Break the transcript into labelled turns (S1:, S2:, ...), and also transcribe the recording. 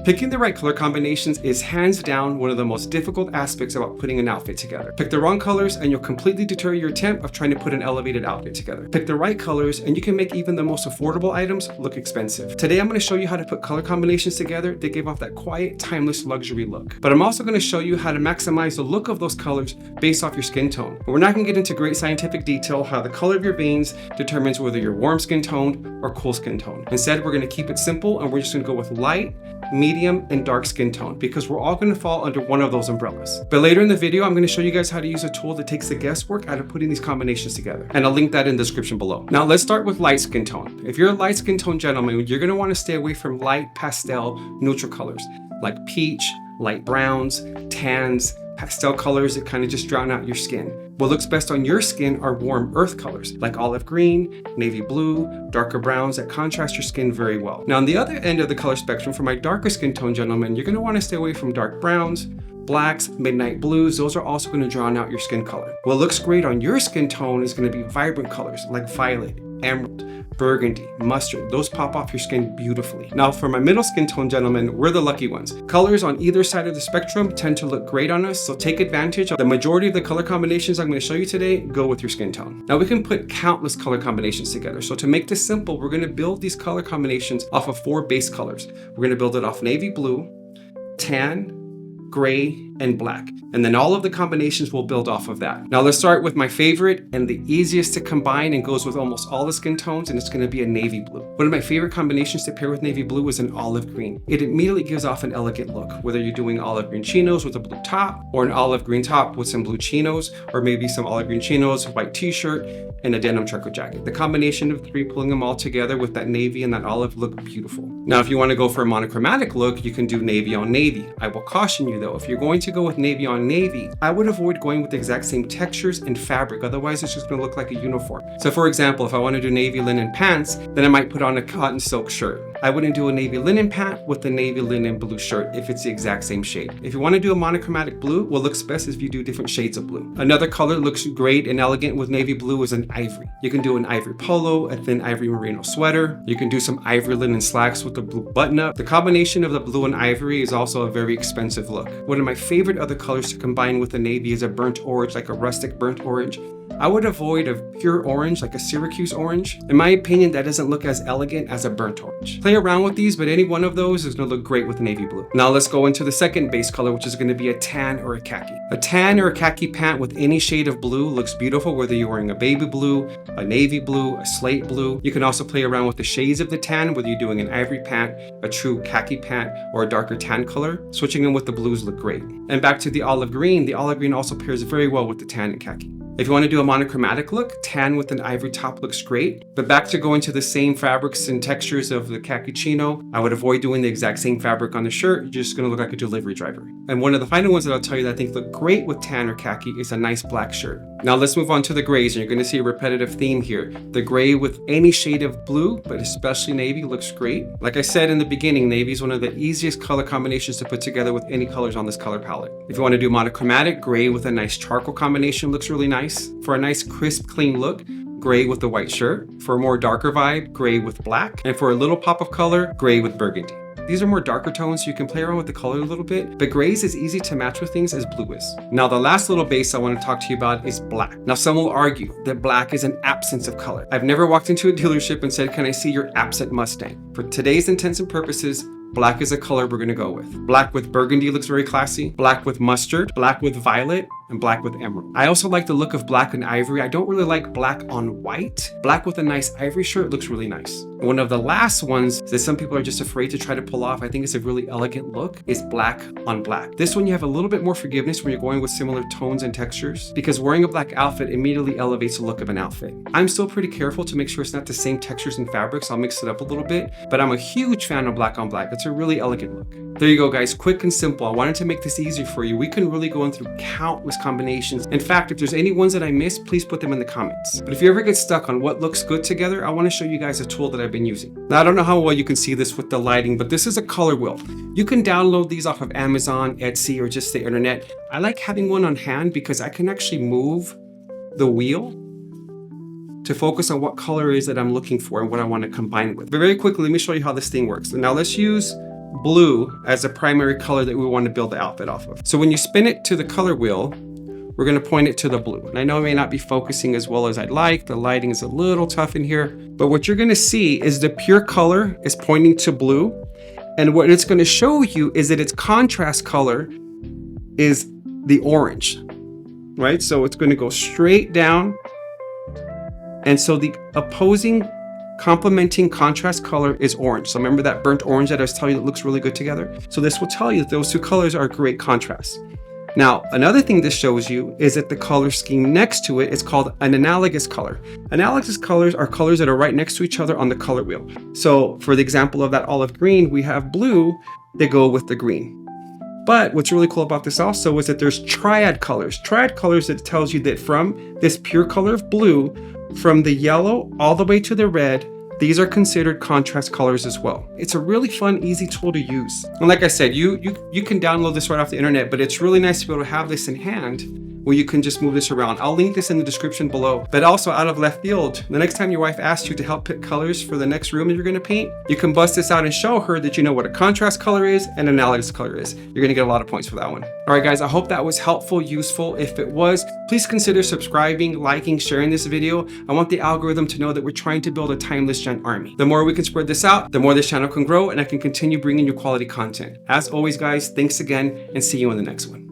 S1: Picking the right color combinations is hands down one of the most difficult aspects about putting an outfit together. Pick the wrong colors and you'll completely deter your attempt of trying to put an elevated outfit together. Pick the right colors and you can make even the most affordable items look expensive. Today I'm going to show you how to put color combinations together that give off that quiet, timeless luxury look. But I'm also going to show you how to maximize the look of those colors based off your skin tone. And we're not going to get into great scientific detail how the color of your veins determines whether you're warm skin toned or cool skin tone. Instead, we're going to keep it simple and we're just going to go with light, medium, and dark skin tone because we're all going to fall under one of those umbrellas. But later in the video, I'm going to show you guys how to use a tool that takes the guesswork out of putting these combinations together. And I'll link that in the description below. Now let's start with light skin tone. If you're a light skin tone gentleman, you're going to want to stay away from light pastel neutral colors like peach, light browns, tans, pastel colors that kind of just drown out your skin. What looks best on your skin are warm earth colors like olive green, navy blue, darker browns that contrast your skin very well. Now on the other end of the color spectrum, for my darker skin tone gentlemen, you're going to want to stay away from dark browns, blacks, midnight blues. Those are also going to drown out your skin color. What looks great on your skin tone is going to be vibrant colors like violet, emerald, burgundy, mustard. Those pop off your skin beautifully. Now for my middle skin tone gentlemen, we're the lucky ones. Colors on either side of the spectrum tend to look great on us, so take advantage of the majority of the color combinations I'm going to show you today. Go with your skin tone. Now we can put countless color combinations together. So to make this simple, we're going to build these color combinations off of 4 base colors. We're going to build it off navy blue, tan, gray, and black. And then all of the combinations will build off of that. Now let's start with my favorite and the easiest to combine and goes with almost all the skin tones, and it's going to be a navy blue. One of my favorite combinations to pair with navy blue is an olive green. It immediately gives off an elegant look, whether you're doing olive green chinos with a blue top or an olive green top with some blue chinos, or maybe some olive green chinos, white t-shirt, and a denim trucker jacket. The combination of 3, pulling them all together with that navy and that olive look beautiful. Now if you want to go for a monochromatic look, you can do navy on navy. I will caution you though, if you're going to go with navy on navy, I would avoid going with the exact same textures and fabric, otherwise it's just going to look like a uniform. So for example, if I want to do navy linen pants, then I might put on a cotton silk shirt. I wouldn't do a navy linen pant with a navy linen blue shirt if it's the exact same shade. If you want to do a monochromatic blue, what looks best is if you do different shades of blue. Another color that looks great and elegant with navy blue is an ivory. You can do an ivory polo, a thin ivory merino sweater. You can do some ivory linen slacks with a blue button up. The combination of the blue and ivory is also a very expensive look. One of my favorite other colors to combine with the navy is a burnt orange, like a rustic burnt orange. I would avoid a pure orange, like a Syracuse orange. In my opinion, that doesn't look as elegant as a burnt orange. Play around with these, but any one of those is going to look great with navy blue. Now let's go into the second base color, which is going to be a tan or a khaki. A tan or a khaki pant with any shade of blue looks beautiful, whether you're wearing a baby blue, a navy blue, a slate blue. You can also play around with the shades of the tan, whether you're doing an ivory pant, a true khaki pant, or a darker tan color. Switching them with the blues look great. And back to the olive green also pairs very well with the tan and khaki. If you want to do a monochromatic look, tan with an ivory top looks great. But back to going to the same fabrics and textures of the khaki chino, I would avoid doing the exact same fabric on the shirt. You're just going to look like a delivery driver. And one of the final ones that I'll tell you that I think look great with tan or khaki is a nice black shirt. Now let's move on to the grays, and you're going to see a repetitive theme here. The gray with any shade of blue, but especially navy, looks great. Like I said in the beginning, navy is one of the easiest color combinations to put together with any colors on this color palette. If you want to do monochromatic, gray with a nice charcoal combination looks really nice. For a nice crisp, clean look, gray with the white shirt. For a more darker vibe, gray with black. And for a little pop of color, gray with burgundy. These are more darker tones, so you can play around with the color a little bit, but gray is as easy to match with things as blue is. Now, the last little base I want to talk to you about is black. Now, some will argue that black is an absence of color. I've never walked into a dealership and said, "Can I see your absent Mustang?" For today's intents and purposes, black is a color we're going to go with. Black with burgundy looks very classy. Black with mustard, black with violet, and black with emerald. I also like the look of black and ivory. I don't really like black on white. Black with a nice ivory shirt looks really nice. One of the last ones that some people are just afraid to try to pull off, I think it's a really elegant look, is black on black. This one you have a little bit more forgiveness when you're going with similar tones and textures, because wearing a black outfit immediately elevates the look of an outfit. I'm still pretty careful to make sure it's not the same textures and fabrics. I'll mix it up a little bit, but I'm a huge fan of black on black. It's a really elegant look. There you go, guys. Quick and simple. I wanted to make this easy for you. We can really go in through countless combinations. In fact, if there's any ones that I missed, please put them in the comments. But if you ever get stuck on what looks good together, I want to show you guys a tool that I've been using. Now, I don't know how well you can see this with the lighting, but this is a color wheel. You can download these off of Amazon, Etsy, or just the internet. I like having one on hand because I can actually move the wheel to focus on what color it is that I'm looking for and what I want to combine with. But very quickly, let me show you how this thing works. Now let's use blue as the primary color that we want to build the outfit off of. So when you spin it to the color wheel, we're going to point it to the blue. And I know it may not be focusing as well as I'd like. The lighting is a little tough in here, but what you're going to see is the pure color is pointing to blue. And what it's going to show you is that its contrast color is the orange, right? So it's going to go straight down. And so the opposing complementing contrast color is orange. So remember that burnt orange that I was telling you that looks really good together? So this will tell you that those two colors are great contrast. Now, another thing this shows you is that the color scheme next to it is called an analogous color. Analogous colors are colors that are right next to each other on the color wheel. So for the example of that olive green, we have blue, they go with the green. But what's really cool about this also is that there's triad colors. Triad colors that tells you that from this pure color of blue, from the yellow all the way to the red, these are considered contrast colors as well. It's a really fun, easy tool to use. And like I said, you can download this right off the internet, but it's really nice to be able to have this in hand where you can just move this around. I'll link this in the description below. But also out of left field, the next time your wife asks you to help pick colors for the next room that you're gonna paint, you can bust this out and show her that you know what a contrast color is and an analogous color is. You're gonna get a lot of points for that one. All right, guys, I hope that was helpful, useful. If it was, please consider subscribing, liking, sharing this video. I want the algorithm to know that we're trying to build a timeless gen army. The more we can spread this out, the more this channel can grow and I can continue bringing you quality content. As always, guys, thanks again and see you in the next one.